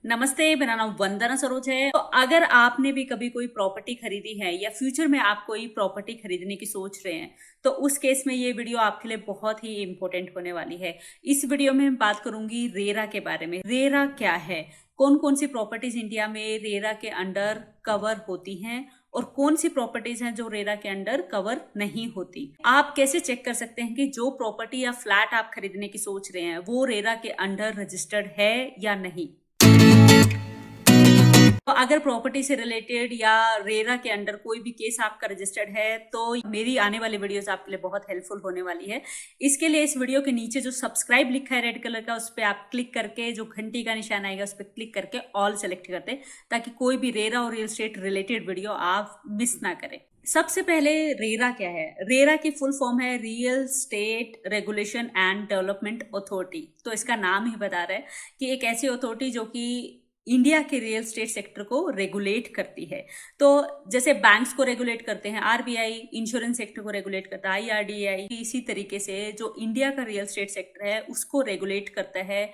नमस्ते, मेरा नाम वंदना सरोज है। तो अगर आपने भी कभी कोई प्रॉपर्टी खरीदी है या फ्यूचर में आप कोई प्रॉपर्टी खरीदने की सोच रहे हैं तो उस केस में ये वीडियो आपके लिए बहुत ही इंपॉर्टेंट होने वाली है। इस वीडियो में मैं बात करूंगी रेरा के बारे में। रेरा क्या है, कौन कौन सी प्रॉपर्टीज इंडिया में रेरा के अंडर कवर होती हैं और कौन सी प्रॉपर्टीज हैं जो रेरा के अंडर कवर नहीं होती। आप कैसे चेक कर सकते हैं कि जो प्रॉपर्टी या फ्लैट आप खरीदने की सोच रहे हैं वो रेरा के अंडर रजिस्टर्ड है या नहीं। तो अगर प्रॉपर्टी से रिलेटेड या रेरा के अंडर कोई भी केस आपका रजिस्टर्ड है तो मेरी आने वाली वीडियोस आपके लिए बहुत हेल्पफुल होने वाली है। इसके लिए इस वीडियो के नीचे जो सब्सक्राइब लिखा है रेड कलर का, उस पर आप क्लिक करके जो घंटी का निशान आएगा उस पर क्लिक करके ऑल सेलेक्ट करते हैं ताकि कोई भी रेरा और रियल एस्टेट रिलेटेड वीडियो आप मिस ना करें। सबसे पहले रेरा क्या है। रेरा की फुल फॉर्म है real estate regulation and development authority. तो इसका नाम ही बता रहा है कि एक ऐसी अथॉरिटी जो कि इंडिया के रियल स्टेट सेक्टर को रेगुलेट करती है। तो जैसे बैंक्स को रेगुलेट करते हैं आरबीआई, इंश्योरेंस सेक्टर को रेगुलेट करता है आईआरडीआई, इसी तरीके से जो इंडिया का रियल स्टेट सेक्टर है उसको रेगुलेट करता है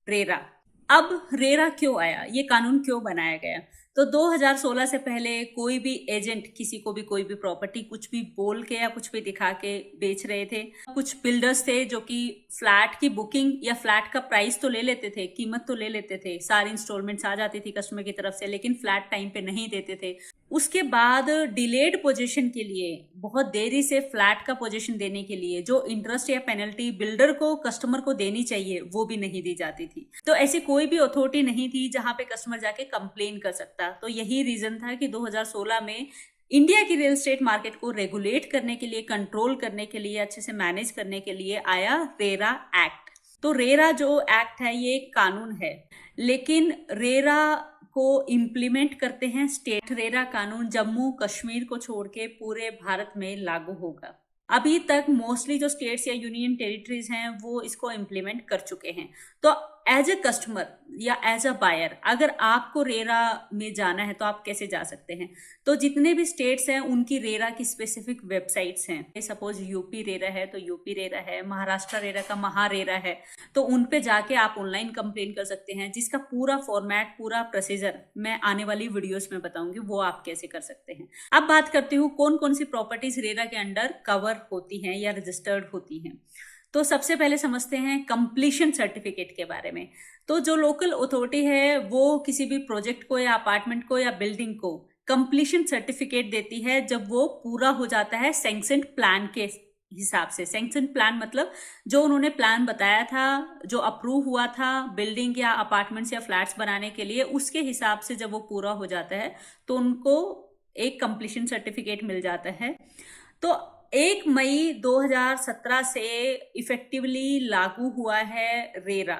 रेरा। अब रेरा क्यों आया, ये कानून क्यों बनाया गया? तो 2016 से पहले कोई भी एजेंट किसी को भी कोई भी प्रॉपर्टी कुछ भी बोल के या कुछ भी दिखा के बेच रहे थे। कुछ बिल्डर्स थे जो कि फ्लैट की बुकिंग या फ्लैट का प्राइस तो ले लेते थे, कीमत तो ले लेते थे, सारी इंस्टॉलमेंट्स आ जाती थी कस्टमर की तरफ से, लेकिन फ्लैट टाइम पे नहीं देते थे। उसके बाद डिलेड पोजीशन के लिए, बहुत देरी से फ्लैट का पोजीशन देने के लिए जो इंटरेस्ट या पेनल्टी बिल्डर को कस्टमर को देनी चाहिए वो भी नहीं दी जाती थी। तो ऐसी कोई भी अथॉरिटी नहीं थी जहां पे कस्टमर जाके कंप्लेन कर सकता। तो यही रीजन था कि 2016 में इंडिया की रियल एस्टेट मार्केट को रेगुलेट करने के लिए, कंट्रोल करने के लिए, अच्छे से मैनेज करने के लिए आया रेरा एक्ट। तो रेरा जो एक्ट है ये एक कानून है, लेकिन रेरा को इम्प्लीमेंट करते हैं स्टेट। रेरा कानून जम्मू कश्मीर को छोड़ के पूरे भारत में लागू होगा। अभी तक मोस्टली जो स्टेट्स या यूनियन टेरिटरीज हैं वो इसको इम्प्लीमेंट कर चुके हैं। तो एज ए कस्टमर या एज अ बायर अगर आपको रेरा में जाना है तो आप कैसे जा सकते हैं? तो जितने भी स्टेट्स हैं उनकी रेरा की स्पेसिफिक वेबसाइट्स हैं। सपोज यूपी रेरा है तो यूपी रेरा है, महाराष्ट्र रेरा का महा रेरा है, तो उन पे जाके आप ऑनलाइन कंप्लेन कर सकते हैं, जिसका पूरा फॉर्मेट, पूरा प्रोसीजर मैं आने वाली वीडियोस में बताऊंगी वो आप कैसे कर सकते हैं। अब बात करती हूँ कौन कौन सी प्रॉपर्टीज रेरा के अंडर कवर होती हैं या रजिस्टर्ड होती हैं। तो सबसे पहले समझते हैं कंप्लीशन सर्टिफिकेट के बारे में। तो जो लोकल अथॉरिटी है वो किसी भी प्रोजेक्ट को या अपार्टमेंट को या बिल्डिंग को कंप्लीशन सर्टिफिकेट देती है जब वो पूरा हो जाता है सैंक्शन्ड प्लान के हिसाब से। सैंक्शन प्लान मतलब जो उन्होंने प्लान बताया था, जो अप्रूव हुआ था बिल्डिंग या अपार्टमेंट्स या फ्लैट्स बनाने के लिए, उसके हिसाब से जब वो पूरा हो जाता है तो उनको एक कंप्लीशन सर्टिफिकेट मिल जाता है। तो 1 मई 2017 से इफेक्टिवली लागू हुआ है रेरा।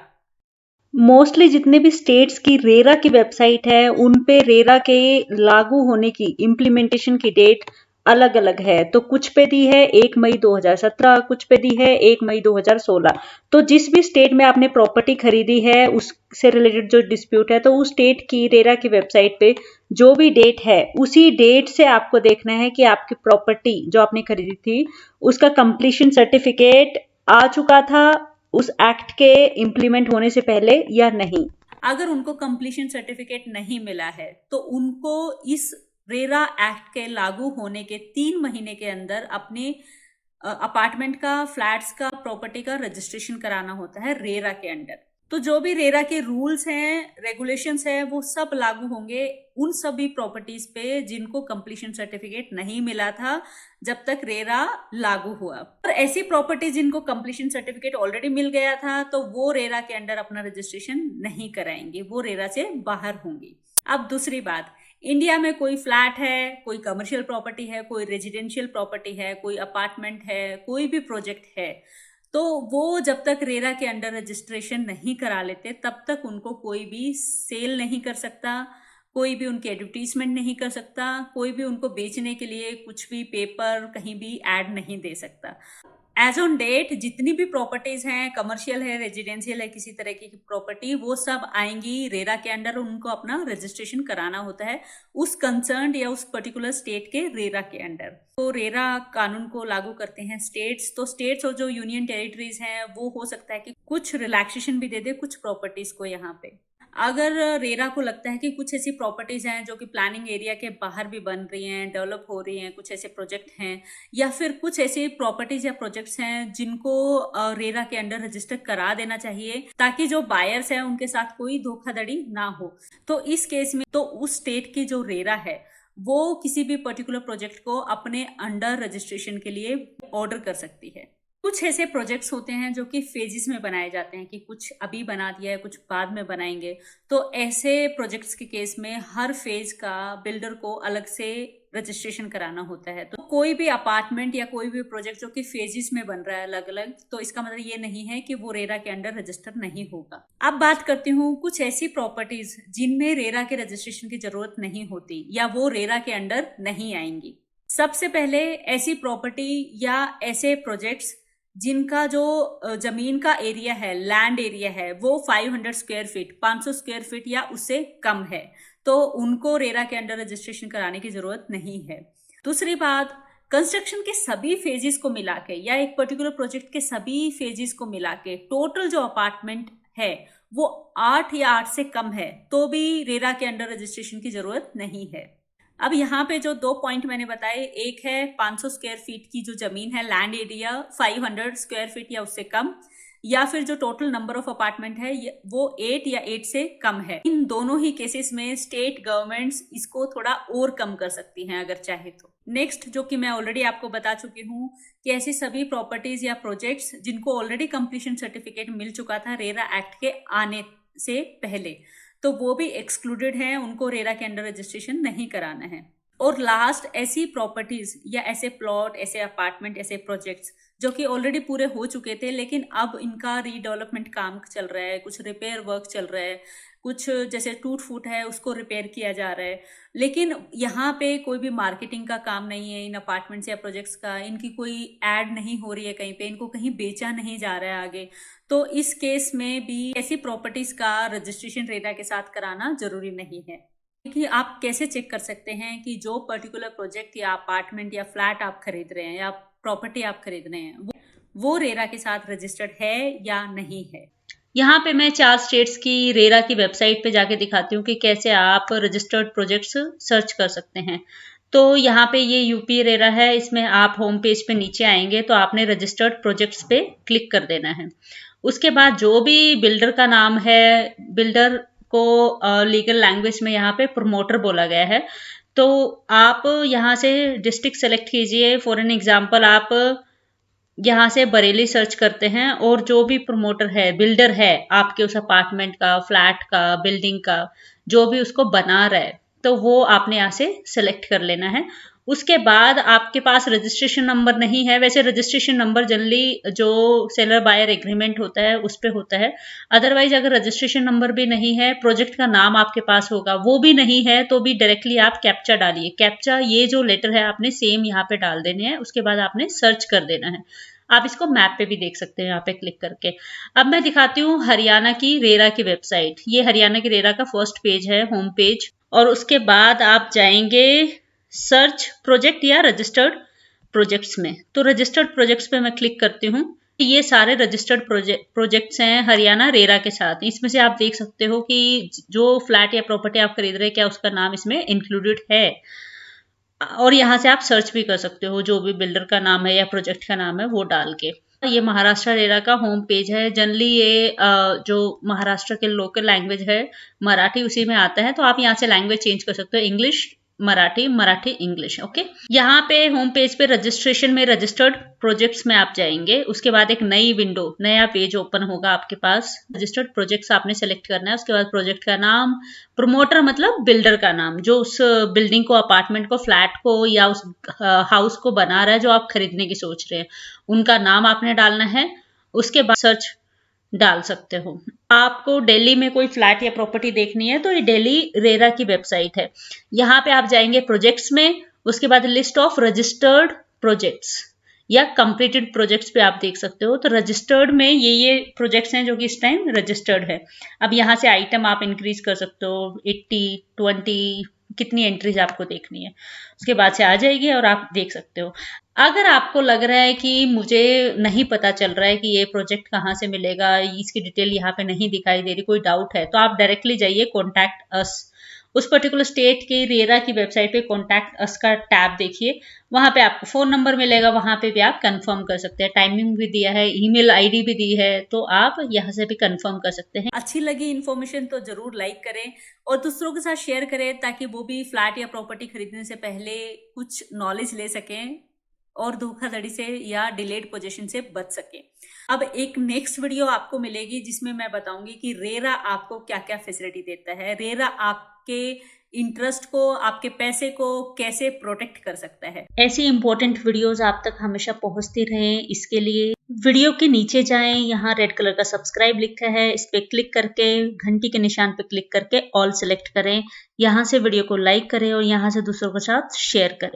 मोस्टली जितने भी स्टेट्स की रेरा की वेबसाइट है उन पे रेरा के लागू होने की इम्प्लीमेंटेशन की डेट अलग अलग है। तो कुछ पे दी है 1 मई 2017, कुछ पे दी है 1 मई 2016। तो जिस भी स्टेट में आपने प्रॉपर्टी खरीदी है उससे रिलेटेड जो डिस्प्यूट है तो उस स्टेट की रेरा की वेबसाइट पे जो भी डेट है उसी डेट से आपको देखना है कि आपकी प्रॉपर्टी जो आपने खरीदी थी उसका कंप्लीशन सर्टिफिकेट आ चुका था उस एक्ट के इम्प्लीमेंट होने से पहले या नहीं। अगर उनको कंप्लीशन सर्टिफिकेट नहीं मिला है तो उनको इस रेरा एक्ट के लागू होने के 3 महीने के अंदर अपने अपार्टमेंट का, फ्लैट्स का, प्रॉपर्टी का रजिस्ट्रेशन कराना होता है रेरा के अंडर। तो जो भी रेरा के रूल्स हैं, रेगुलेशंस हैं, वो सब लागू होंगे उन सभी प्रॉपर्टीज पे जिनको कंप्लीशन सर्टिफिकेट नहीं मिला था जब तक रेरा लागू हुआ। और ऐसी प्रॉपर्टी जिनको कंप्लीशन सर्टिफिकेट ऑलरेडी मिल गया था तो वो रेरा के अंडर अपना रजिस्ट्रेशन नहीं कराएंगे, वो रेरा से बाहर होंगी। अब दूसरी बात, इंडिया में कोई फ्लैट है, कोई कमर्शियल प्रॉपर्टी है, कोई रेजिडेंशियल प्रॉपर्टी है, कोई अपार्टमेंट है, कोई भी प्रोजेक्ट है, तो वो जब तक रेरा के अंडर रजिस्ट्रेशन नहीं करा लेते तब तक उनको कोई भी सेल नहीं कर सकता, कोई भी उनकी एडवर्टीजमेंट नहीं कर सकता, कोई भी उनको बेचने के लिए कुछ भी पेपर कहीं भी ऐड नहीं दे सकता। एज ऑन डेट जितनी भी प्रॉपर्टीज हैं, कमर्शियल है, रेजिडेंशियल है, किसी तरह की प्रॉपर्टी, वो सब आएंगी रेरा के अंडर। उनको अपना रजिस्ट्रेशन कराना होता है उस कंसर्न या उस पर्टिकुलर स्टेट के रेरा के अंडर। तो रेरा कानून को लागू करते हैं स्टेट्स। तो स्टेट्स और जो यूनियन टेरिटरीज हैं वो हो सकता है कि कुछ रिलैक्सेशन भी दे दे कुछ प्रॉपर्टीज को यहाँ पे। अगर रेरा को लगता है कि कुछ ऐसी प्रॉपर्टीज हैं जो कि प्लानिंग एरिया के बाहर भी बन रही हैं, डेवलप हो रही हैं, कुछ ऐसे प्रोजेक्ट हैं, या फिर कुछ ऐसे प्रॉपर्टीज या प्रोजेक्ट्स हैं जिनको रेरा के अंडर रजिस्टर करा देना चाहिए ताकि जो बायर्स हैं उनके साथ कोई धोखाधड़ी ना हो, तो इस केस में तो उस स्टेट की जो रेरा है वो किसी भी पर्टिकुलर प्रोजेक्ट को अपने अंडर रजिस्ट्रेशन के लिए ऑर्डर कर सकती है। कुछ ऐसे प्रोजेक्ट्स होते हैं जो कि फेजेस में बनाए जाते हैं कि कुछ अभी बना दिया है, कुछ बाद में बनाएंगे, तो ऐसे प्रोजेक्ट्स के केस में हर फेज का बिल्डर को अलग से रजिस्ट्रेशन कराना होता है। तो कोई भी अपार्टमेंट या कोई भी प्रोजेक्ट जो कि फेजेस में बन रहा है अलग अलग, तो इसका मतलब ये नहीं है कि वो रेरा के अंडर रजिस्टर नहीं होगा। अब बात करती हूँ कुछ ऐसी प्रॉपर्टीज जिनमें रेरा के रजिस्ट्रेशन की जरूरत नहीं होती या वो रेरा के अंडर नहीं आएंगी। सबसे पहले ऐसी प्रॉपर्टी या ऐसे प्रोजेक्ट्स जिनका जो जमीन का एरिया है, लैंड एरिया है, वो 500 स्क्वायर फीट, 500 स्क्वायर फीट या उससे कम है, तो उनको रेरा के अंडर रजिस्ट्रेशन कराने की जरूरत नहीं है। दूसरी बात, कंस्ट्रक्शन के सभी फेजेस को मिला के या एक पर्टिकुलर प्रोजेक्ट के सभी फेजेस को मिला के टोटल जो अपार्टमेंट है वो 8 या 8 से कम है तो भी रेरा के अंडर रजिस्ट्रेशन की जरूरत नहीं है। अब यहाँ पे जो 2 पॉइंट मैंने बताए, एक है 500 स्क्वायर फीट की जो जमीन है, लैंड एरिया 500 स्क्वायर फीट या उससे कम, या फिर जो टोटल नंबर ऑफ अपार्टमेंट है वो 8 या 8 से कम है। इन दोनों ही केसेस में स्टेट गवर्नमेंट्स इसको थोड़ा और कम कर सकती हैं अगर चाहे तो। नेक्स्ट, जो कि मैं ऑलरेडी आपको बता चुकी हूँ कि ऐसी सभी प्रॉपर्टीज या प्रोजेक्ट्स जिनको ऑलरेडी कंप्लीशन सर्टिफिकेट मिल चुका था रेरा एक्ट के आने से पहले, तो वो भी एक्सक्लूडेड हैं, उनको रेरा के अंडर रजिस्ट्रेशन नहीं कराना है। और लास्ट, ऐसी प्रॉपर्टीज या ऐसे प्लॉट, ऐसे अपार्टमेंट, ऐसे प्रोजेक्ट्स जो कि ऑलरेडी पूरे हो चुके थे लेकिन अब इनका रीडेवलपमेंट काम चल रहा है, कुछ रिपेयर वर्क चल रहा है, कुछ जैसे टूट फूट है उसको रिपेयर किया जा रहा है, लेकिन यहाँ पे कोई भी मार्केटिंग का काम नहीं है इन अपार्टमेंट्स या प्रोजेक्ट्स का, इनकी कोई एड नहीं हो रही है कहीं पे, इनको कहीं बेचा नहीं जा रहा है आगे, तो इस केस में भी ऐसी प्रॉपर्टीज का रजिस्ट्रेशन रेरा के साथ कराना जरूरी नहीं है। कि आप कैसे चेक कर सकते हैं कि जो पर्टिकुलर प्रोजेक्ट या अपार्टमेंट या फ्लैट आप खरीद रहे हैं या प्रॉपर्टी आप खरीद रहे हैं वो रेरा के साथ रजिस्टर्ड है या नहीं है। यहाँ पे मैं 4 स्टेट्स की रेरा की वेबसाइट पे जाके दिखाती हूँ कि कैसे आप रजिस्टर्ड प्रोजेक्ट्स सर्च कर सकते हैं। तो यहाँ पे ये यूपी रेरा है, इसमें आप होम पेज पे नीचे आएंगे तो आपने रजिस्टर्ड प्रोजेक्ट्स पे क्लिक कर देना है। उसके बाद जो भी बिल्डर का नाम है, बिल्डर को लीगल लैंग्वेज में यहाँ पे प्रमोटर बोला गया है, तो आप यहाँ से डिस्ट्रिक्ट सेलेक्ट कीजिए। फॉर एन एग्जाम्पल आप यहाँ से बरेली सर्च करते हैं और जो भी प्रमोटर है, बिल्डर है आपके उस अपार्टमेंट का, फ्लैट का, बिल्डिंग का, जो भी उसको बना रहा है, तो वो आपने यहाँ से सेलेक्ट कर लेना है। उसके बाद आपके पास रजिस्ट्रेशन नंबर नहीं है, वैसे रजिस्ट्रेशन नंबर जनरली जो सेलर बायर एग्रीमेंट होता है उस पे होता है, अदरवाइज अगर रजिस्ट्रेशन नंबर भी नहीं है, प्रोजेक्ट का नाम आपके पास होगा वो भी नहीं है, तो भी डायरेक्टली आप कैप्चा डालिए। कैप्चा ये जो लेटर है आपने सेम यहाँ पे डाल देने हैं, उसके बाद आपने सर्च कर देना है। आप इसको मैप पे भी देख सकते हैं यहाँ पे क्लिक करके। अब मैं दिखाती हूँ हरियाणा की रेरा की वेबसाइट। ये हरियाणा की रेरा का फर्स्ट पेज है, होम पेज, और उसके बाद आप जाएंगे सर्च प्रोजेक्ट या रजिस्टर्ड प्रोजेक्ट्स में। तो रजिस्टर्ड प्रोजेक्ट्स पे मैं क्लिक करती हूँ। ये सारे रजिस्टर्ड प्रोजेक्ट्स हैं हरियाणा रेरा के साथ। इसमें से आप देख सकते हो कि जो फ्लैट या प्रॉपर्टी आप खरीद रहे हैं क्या उसका नाम इसमें इंक्लूडेड है, और यहाँ से आप सर्च भी कर सकते हो जो भी बिल्डर का नाम है या प्रोजेक्ट का नाम है वो डाल के। ये महाराष्ट्र रेरा का होम पेज है। जनरली ये जो महाराष्ट्र के लोकल लैंग्वेज है मराठी, उसी में आता है, तो आप यहाँ से लैंग्वेज चेंज कर सकते हो, English Marathi, Marathi English. Okay, यहाँ पे होम पेज पे रजिस्ट्रेशन में रजिस्टर्ड प्रोजेक्ट्स में आप जाएंगे। उसके बाद एक नई विंडो, नया पेज ओपन होगा आपके पास। रजिस्टर्ड प्रोजेक्ट्स आपने सेलेक्ट करना है। उसके बाद प्रोजेक्ट का नाम, प्रमोटर मतलब बिल्डर का नाम, जो उस बिल्डिंग को, अपार्टमेंट को, फ्लैट को या उस हाउस को बना रहा है जो आप खरीदने की सोच रहे हैं, उनका नाम आपने डालना है। उसके बाद सर्च डाल सकते हो। आपको दिल्ली में कोई फ्लैट या प्रॉपर्टी देखनी है तो ये दिल्ली रेरा की वेबसाइट है। यहाँ पे आप जाएंगे प्रोजेक्ट्स में, उसके बाद लिस्ट ऑफ रजिस्टर्ड प्रोजेक्ट्स या कंप्लीटेड प्रोजेक्ट्स पे आप देख सकते हो। तो रजिस्टर्ड में ये प्रोजेक्ट्स हैं जो कि इस टाइम रजिस्टर्ड है। अब यहाँ से आइटम आप इंक्रीज कर सकते हो, 80, 20, कितनी एंट्रीज आपको देखनी है, उसके बाद से आ जाएगी और आप देख सकते हो। अगर आपको लग रहा है कि मुझे नहीं पता चल रहा है कि ये प्रोजेक्ट कहाँ से मिलेगा, इसकी डिटेल यहाँ पे नहीं दिखाई दे रही, कोई डाउट है, तो आप डायरेक्टली जाइए कॉन्टैक्ट अस, उस पर्टिकुलर स्टेट की रेरा की वेबसाइट पे कॉन्टैक्ट अस का टैब देखिए, वहां पे आपको फोन नंबर मिलेगा, वहां पे भी आप कंफर्म कर सकते हैं, टाइमिंग भी दिया है, ईमेल आईडी भी दी है, तो आप यहाँ से भी कंफर्म कर सकते हैं। अच्छी लगी इन्फॉर्मेशन तो जरूर लाइक करें और दूसरों के साथ शेयर करें, ताकि वो भी फ्लैट या प्रॉपर्टी खरीदने से पहले कुछ नॉलेज ले सकें और धोखाधड़ी से या डिलेड पोजीशन से बच सके। अब एक नेक्स्ट वीडियो आपको मिलेगी जिसमें मैं बताऊंगी कि रेरा आपको क्या क्या फैसिलिटी देता है, रेरा आपके इंटरेस्ट को, आपके पैसे को कैसे प्रोटेक्ट कर सकता है। ऐसी इंपॉर्टेंट वीडियोस आप तक हमेशा पहुंचती रहें, इसके लिए वीडियो के नीचे जाएं, यहाँ रेड कलर का सब्सक्राइब लिखा है, इस पे क्लिक करके घंटी के निशान पे क्लिक करके ऑल सेलेक्ट करें, यहाँ से वीडियो को लाइक करें और यहाँ से दूसरों के साथ शेयर करें।